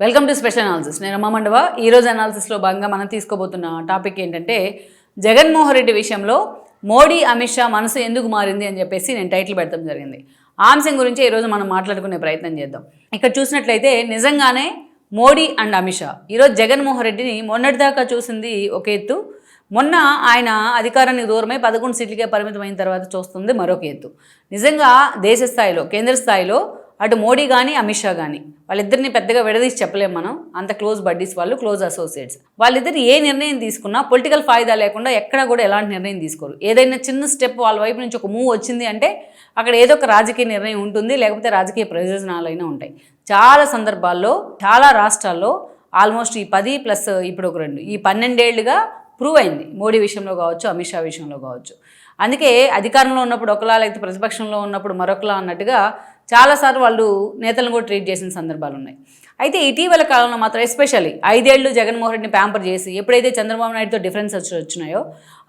Welcome to special analysis. నేను అమ్మ మండవ. ఈరోజు అనాలిసిస్లో భాగంగా మనం తీసుకోబోతున్న టాపిక్ ఏంటంటే జగన్మోహన్ రెడ్డి విషయంలో మోడీ అమిత్ షా మనసు ఎందుకు మారింది అని చెప్పేసి నేను టైటిల్ పెట్టడం జరిగింది. ఆ అంశం గురించి ఈరోజు మనం మాట్లాడుకునే ప్రయత్నం చేద్దాం. ఇక్కడ చూసినట్లయితే నిజంగానే మోడీ అండ్ అమిత్ షా ఈరోజు జగన్మోహన్ రెడ్డిని మొన్నటిదాకా చూసింది ఒక ఎత్తు, మొన్న ఆయన అధికారానికి దూరమై 11 సీట్లకే పరిమితమైన తర్వాత చూస్తుంది మరొక ఎత్తు. నిజంగా దేశ స్థాయిలో, కేంద్ర స్థాయిలో అటు మోడీ కానీ అమిత్ షా కానీ వాళ్ళిద్దరిని పెద్దగా విడదీసి చెప్పలేము మనం. అంత క్లోజ్ బడ్డీస్ వాళ్ళు, క్లోజ్ అసోసియేట్స్. వాళ్ళిద్దరు ఏ నిర్ణయం తీసుకున్నా పొలిటికల్ ఫాయిదా లేకుండా ఎక్కడ కూడా ఎలాంటి నిర్ణయం తీసుకోరు. ఏదైనా చిన్న స్టెప్ వాళ్ళ వైపు నుంచి ఒక మూవ్ వచ్చింది అంటే అక్కడ ఏదో ఒక రాజకీయ నిర్ణయం ఉంటుంది, లేకపోతే రాజకీయ ప్రయోజనాలైనా ఉంటాయి. చాలా సందర్భాల్లో చాలా రాష్ట్రాల్లో ఆల్మోస్ట్ ఈ 10 ప్లస్ ఇప్పుడు ఒక 2 ఈ 12 ఏళ్లుగా ప్రూవ్ అయింది. మోడీ విషయంలో కావచ్చు, అమిత్ షా విషయంలో కావచ్చు. అందుకే అధికారంలో ఉన్నప్పుడు ఒకలా, లేకపోతే ప్రతిపక్షంలో ఉన్నప్పుడు మరొకలా అన్నట్టుగా చాలాసార్లు వాళ్ళు నేతలను కూడా ట్రీట్ చేసిన సందర్భాలు ఉన్నాయి. అయితే ఇటీవల కాలంలో మాత్రం ఎస్పెషల్లీ 5 ఏళ్ళు జగన్మోహన్ రెడ్డిని ప్యాంపర్ చేసి ఎప్పుడైతే చంద్రబాబు నాయుడుతో డిఫరెన్స్ వచ్చినాయో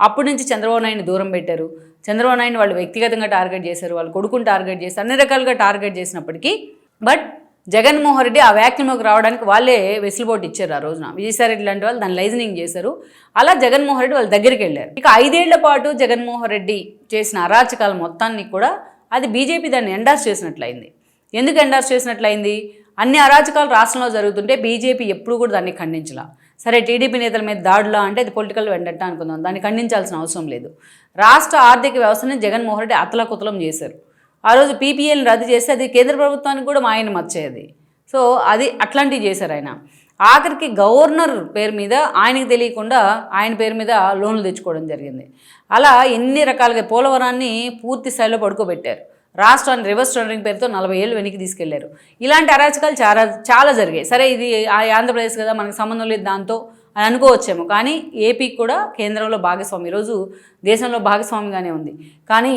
అప్పటి నుంచి చంద్రబాబు నాయుడిని దూరం పెట్టారు. చంద్రబాబు నాయుడిని వాళ్ళు వ్యక్తిగతంగా టార్గెట్ చేశారు, వాళ్ళు కొడుకుని టార్గెట్ చేసి అన్ని రకాలుగా టార్గెట్ చేసినప్పటికీ బట్ జగన్మోహన్ రెడ్డి ఆ వ్యాక్యూమ్లోకి రావడానికి వాళ్ళే వెసులుబాటు ఇచ్చారు. ఆ రోజున విజయసాయిరెడ్డి లాంటి వాళ్ళు దాన్ని లైజనింగ్ చేశారు. అలా జగన్మోహన్ రెడ్డి వాళ్ళ దగ్గరికి వెళ్ళారు. ఇక 5 ఏళ్ల పాటు జగన్మోహన్ రెడ్డి చేసిన అరాచకాల మొత్తాన్ని కూడా అది బీజేపీ దాన్ని ఎండార్స్ చేసినట్లయింది. ఎందుకు ఎండార్స్ చేసినట్లయింది? అన్ని అరాచకాలు రాష్ట్రంలో జరుగుతుంటే బీజేపీ ఎప్పుడు కూడా దాన్ని ఖండించలా. సరే, టీడీపీ నేతల మీద దాడులా అంటే అది పొలిటికల్ వెండట్ట అనుకుందాం, దాన్ని ఖండించాల్సిన అవసరం లేదు. రాష్ట్ర ఆర్థిక వ్యవస్థని జగన్మోహన్ రెడ్డి అతలకుతలం చేశారు. ఆ రోజు పీపీఎల్ని రద్దు చేస్తే అది కేంద్ర ప్రభుత్వానికి కూడా మాయని మర్చేది. సో అది అట్లాంటివి చేశారు ఆయన. ఆఖరికి గవర్నర్ పేరు మీద ఆయనకి తెలియకుండా ఆయన పేరు మీద లోన్లు తెచ్చుకోవడం జరిగింది. అలా ఎన్ని రకాలుగా పోలవరాన్ని పూర్తి స్థాయిలో పడుకోబెట్టారు. రాష్ట్రాన్ని రివర్స్ టెండరింగ్ పేరుతో 40 ఏళ్ళు వెనక్కి తీసుకెళ్లారు. ఇలాంటి అరాచకాలు చాలా జరిగాయి. సరే, ఇది ఆంధ్రప్రదేశ్ కదా, మనకు సంబంధం లేదు దాంతో అని అనుకోవచ్చేమో. కానీ ఏపీకి కూడా కేంద్రంలో భాగస్వామి, ఈరోజు దేశంలో భాగస్వామిగానే ఉంది. కానీ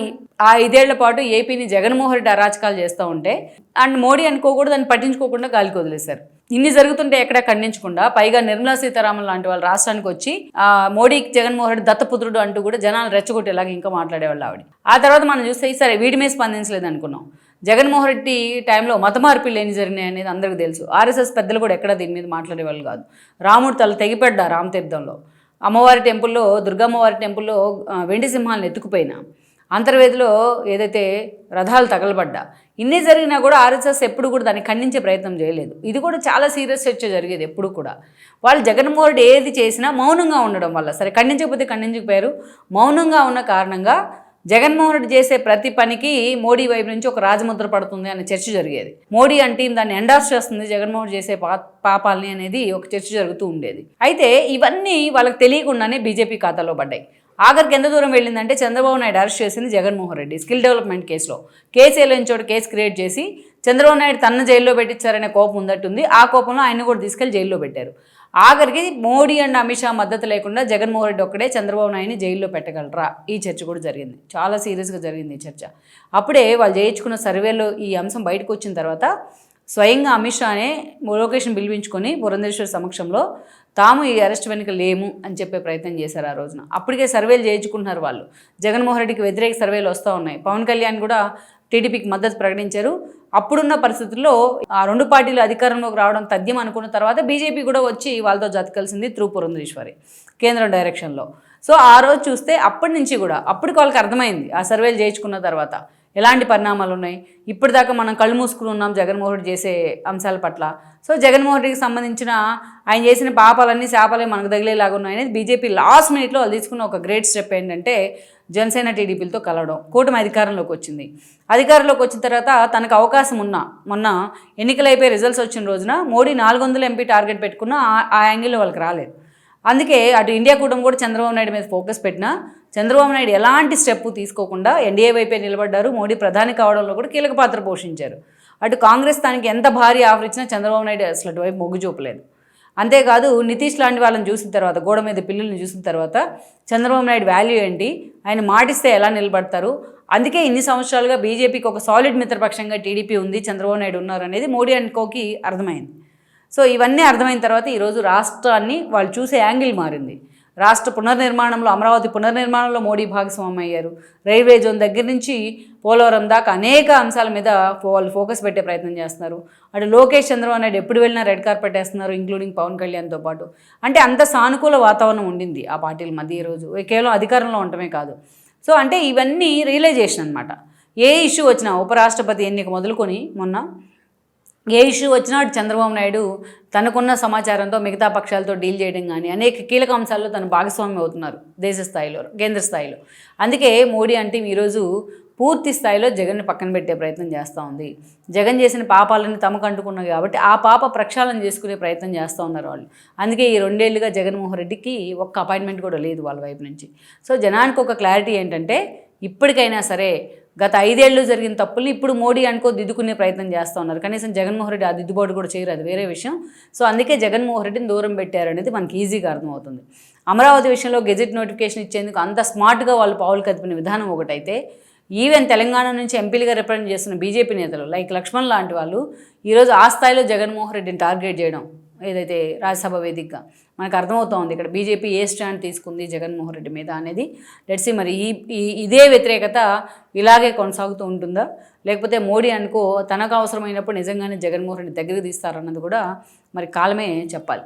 ఆ 5 ఏళ్ల పాటు ఏపీని జగన్మోహన్ రెడ్డి అరాచకాలు చేస్తూ ఉంటే అండ్ మోడీ అనుకోకూడదు, దాన్ని పట్టించుకోకుండా గాలికి వదిలేశారు. ఇన్ని జరుగుతుంటే ఎక్కడ ఖండించకుండా, పైగా నిర్మలా సీతారామన్ లాంటి వాళ్ళు రాష్ట్రానికి వచ్చి మోడీకి జగన్మోహన్ రెడ్డి దత్తపుత్రుడు అంటూ కూడా జనాలు రెచ్చగొట్టేలాగా ఇంకా మాట్లాడేవాళ్ళు ఆవిడ. ఆ తర్వాత మనం చూస్తే సరే వీడి మీద స్పందించలేదు అనుకున్నాం. జగన్మోహన్ రెడ్డి టైంలో మత మార్పులు ఎన్ని జరిగినాయి అనేది అందరికీ తెలుసు. ఆర్ఎస్ఎస్ పెద్దలు కూడా ఎక్కడ దీని మీద మాట్లాడేవాళ్ళు కాదు. రాముడు తల తెగిపెడ్డా రామతీర్థంలో, అమ్మవారి టెంపుల్లో, దుర్గమ్మవారి టెంపుల్లో వెండి సింహాలను ఎత్తుకుపోయినా, అంతర్వేదిలో ఏదైతే రథాలు తగలబడ్డా, ఇన్ని జరిగినా కూడా ఆర్ఎస్ఎస్ ఎప్పుడు కూడా దాన్ని ఖండించే ప్రయత్నం చేయలేదు. ఇది కూడా చాలా సీరియస్ చర్చ జరిగేది ఎప్పుడు కూడా. వాళ్ళు జగన్మోహన్ రెడ్డి ఏది చేసినా మౌనంగా ఉండడం వల్ల, సరే ఖండించకపోతే ఖండించకపోయారు, మౌనంగా ఉన్న కారణంగా జగన్మోహన్ రెడ్డి చేసే ప్రతి పనికి మోడీ వైపు నుంచి ఒక రాజముద్ర పడుతుంది అనే చర్చ జరిగేది. మోడీ అంటే దాన్ని ఎండార్స్ చేస్తుంది జగన్మోహన్ చేసే పాపాలని అనేది ఒక చర్చ జరుగుతూ ఉండేది. అయితే ఇవన్నీ వాళ్ళకి తెలియకుండానే బీజేపీ ఖాతాలో పడ్డాయి. ఆఖరికి ఎంత దూరం వెళ్ళిందంటే చంద్రబాబు నాయుడు అరెస్ట్ చేసింది జగన్మోహన్ రెడ్డి స్కిల్ డెవలప్మెంట్ కేసులో. కేసు ఏలేని చోట కేసు క్రియేట్ చేసి చంద్రబాబు నాయుడు తన జైల్లో పెట్టించారనే కోపం ఉందట్టుంది. ఆ కోపంలో ఆయన కూడా తీసుకెళ్లి జైల్లో పెట్టారు. ఆఖరికి మోడీ అండ్ అమిత్ షా మద్దతు లేకుండా జగన్మోహన్ రెడ్డి ఒక్కడే చంద్రబాబు నాయుడిని జైల్లో పెట్టగలరా? ఈ చర్చ కూడా జరిగింది. చాలా సీరియస్గా జరిగింది ఈ చర్చ. అప్పుడే వాళ్ళు చేయించుకున్న సర్వేలో ఈ అంశం బయటకు వచ్చిన తర్వాత స్వయంగా అమిత్ షానే లొకేషన్ పిలిపించుకొని పురంధేశ్వరి సమక్షంలో తాము ఈ అరెస్ట్ వెనుక లేము అని చెప్పే ప్రయత్నం చేశారు ఆ రోజున. అప్పటికే సర్వేలు చేయించుకుంటున్నారు వాళ్ళు. జగన్మోహన్ రెడ్డికి వ్యతిరేక సర్వేలు వస్తూ ఉన్నాయి. పవన్ కళ్యాణ్ కూడా టీడీపీకి మద్దతు ప్రకటించారు. అప్పుడున్న పరిస్థితుల్లో ఆ 2 పార్టీలు అధికారంలోకి రావడం తథ్యం అనుకున్న తర్వాత బీజేపీ కూడా వచ్చి వాళ్ళతో జత కలిసింది త్రూ పురంధేశ్వరి కేంద్రం డైరెక్షన్లో. సో ఆ రోజు చూస్తే అప్పటి నుంచి కూడా అప్పటికి వాళ్ళకి అర్థమైంది ఆ సర్వేలు చేయించుకున్న తర్వాత ఎలాంటి పరిణామాలు ఉన్నాయి. ఇప్పటిదాకా మనం కళ్ళు మూసుకుని ఉన్నాం జగన్మోహన్ రెడ్డి చేసే అంశాల పట్ల. సో జగన్మోహన్ రెడ్డికి సంబంధించిన ఆయన చేసిన పాపాలన్నీ శాపాలే మనకు తగిలేలాగా ఉన్నాయనేది బీజేపీ లాస్ట్ మినిట్లో వాళ్ళు తీసుకున్న ఒక గ్రేట్ స్టెప్ ఏంటంటే జనసేన టీడీపీలతో కలవడం. కూటమి అధికారంలోకి వచ్చింది. అధికారంలోకి వచ్చిన తర్వాత తనకు అవకాశం ఉన్నా, మొన్న ఎన్నికలు అయిపోయి రిజల్ట్స్ వచ్చిన రోజున మోడీ 400 ఎంపీ టార్గెట్ పెట్టుకున్నా ఆ యాంగిల్లో వాళ్ళకి రాలేదు. అందుకే అటు ఇండియా కూటమి కూడా చంద్రబాబు నాయుడు మీద ఫోకస్ పెట్టినా చంద్రబాబు నాయుడు ఎలాంటి స్టెప్ తీసుకోకుండా ఎన్డీఏ వైపే నిలబడ్డారు. మోడీ ప్రధాని కావడంలో కూడా కీలక పాత్ర పోషించారు. అటు కాంగ్రెస్ దానికి ఎంత భారీ ఆఫర్ ఇచ్చినా చంద్రబాబు నాయుడు అసలు అటువైపు మొగ్గు చూపలేదు. అంతేకాదు నితీష్ లాంటి వాళ్ళని చూసిన తర్వాత, గోడ మీద పిల్లల్ని చూసిన తర్వాత చంద్రబాబు నాయుడు వాల్యూ ఏంటి, ఆయన మాటిస్తే ఎలా నిలబడతారు, అందుకే ఇన్ని సంవత్సరాలుగా బీజేపీకి ఒక సాలిడ్ మిత్రపక్షంగా టీడీపీ ఉంది, చంద్రబాబు నాయుడు ఉన్నారు అనేది మోడీ అండ్ కోకి అర్థమైంది. సో ఇవన్నీ అర్థమైన తర్వాత ఈరోజు రాష్ట్రాన్ని వాళ్ళు చూసే యాంగిల్ మారింది. రాష్ట్ర పునర్నిర్మాణంలో, అమరావతి పునర్నిర్మాణంలో మోడీ భాగస్వామి అయ్యారు. రైల్వే జోన్ దగ్గర నుంచి పోలవరం దాకా అనేక అంశాల మీద వాళ్ళు ఫోకస్ పెట్టే ప్రయత్నం చేస్తున్నారు. అటు లోకేష్ చంద్రబాబు నాయుడు ఎప్పుడు వెళ్ళినా రెడ్ కార్పెట్ వేస్తున్నారు, ఇంక్లూడింగ్ పవన్ కళ్యాణ్తో పాటు. అంటే అంత సానుకూల వాతావరణం ఉండింది ఆ పార్టీల మధ్య ఈరోజు, కేవలం అధికారంలో ఉండటమే కాదు. సో అంటే ఇవన్నీ రియలైజేషన్ అనమాట. ఏ ఇష్యూ వచ్చినా, ఉపరాష్ట్రపతి ఎన్నిక మొదలుకొని మొన్న ఏ ఇష్యూ వచ్చినా చంద్రబాబు నాయుడు తనకున్న సమాచారంతో మిగతా పక్షాలతో డీల్ చేయడం కానీ అనేక కీలక అంశాల్లో తను భాగస్వామ్యం అవుతున్నారు దేశ స్థాయిలో, కేంద్ర స్థాయిలో. అందుకే మోడీ అంటే ఈరోజు పూర్తి స్థాయిలో జగన్ని పక్కన పెట్టే ప్రయత్నం చేస్తూ ఉంది. జగన్ చేసిన పాపాలను తమకు అంటుకున్నాయి కాబట్టి ఆ పాప ప్రక్షాళన చేసుకునే ప్రయత్నం చేస్తూ ఉన్నారు వాళ్ళు. అందుకే ఈ 2 ఏళ్లుగా జగన్మోహన్ రెడ్డికి ఒక్క అపాయింట్మెంట్ కూడా లేదు వాళ్ళ వైపు నుంచి. సో జనానికి ఒక క్లారిటీ ఏంటంటే ఇప్పటికైనా సరే గత 5 ఏళ్ళు జరిగిన తప్పుల్ని ఇప్పుడు మోడీ దిద్దుకునే ప్రయత్నం చేస్తూ ఉన్నారు. కనీసం జగన్మోహన్ రెడ్డి ఆ దిద్దుబాటు కూడా చేయరు, అది వేరే విషయం. సో అందుకే జగన్మోహన్ రెడ్డిని దూరం పెట్టారనేది మనకి ఈజీగా అర్థమవుతుంది. అమరావతి విషయంలో గెజెట్ నోటిఫికేషన్ ఇచ్చేందుకు అంత స్మార్ట్గా వాళ్ళు పావులు కదిపిన విధానం ఒకటైతే, ఈవెన్ తెలంగాణ నుంచి ఎంపీలుగా రిప్రజెంట్ చేస్తున్న బీజేపీ నేతలు లైక్ లక్ష్మణ్ లాంటి వాళ్ళు ఈరోజు ఆ స్థాయిలో జగన్మోహన్ రెడ్డిని టార్గెట్ చేయడం ఏదైతే రాజ్యసభ వేదికగా మనకు అర్థమవుతోంది ఇక్కడ బీజేపీ ఏ స్టాండ్ తీసుకుంది జగన్మోహన్ రెడ్డి మీద అనేది. లెట్స్ సీ మరి ఇదే వ్యతిరేకత ఇలాగే కొనసాగుతూ ఉంటుందా, లేకపోతే మోడీ తనకు అవసరమైనప్పుడు నిజంగానే జగన్మోహన్ రెడ్డి దగ్గరికి తీస్తారన్నది కూడా మరి కాలమే చెప్పాలి.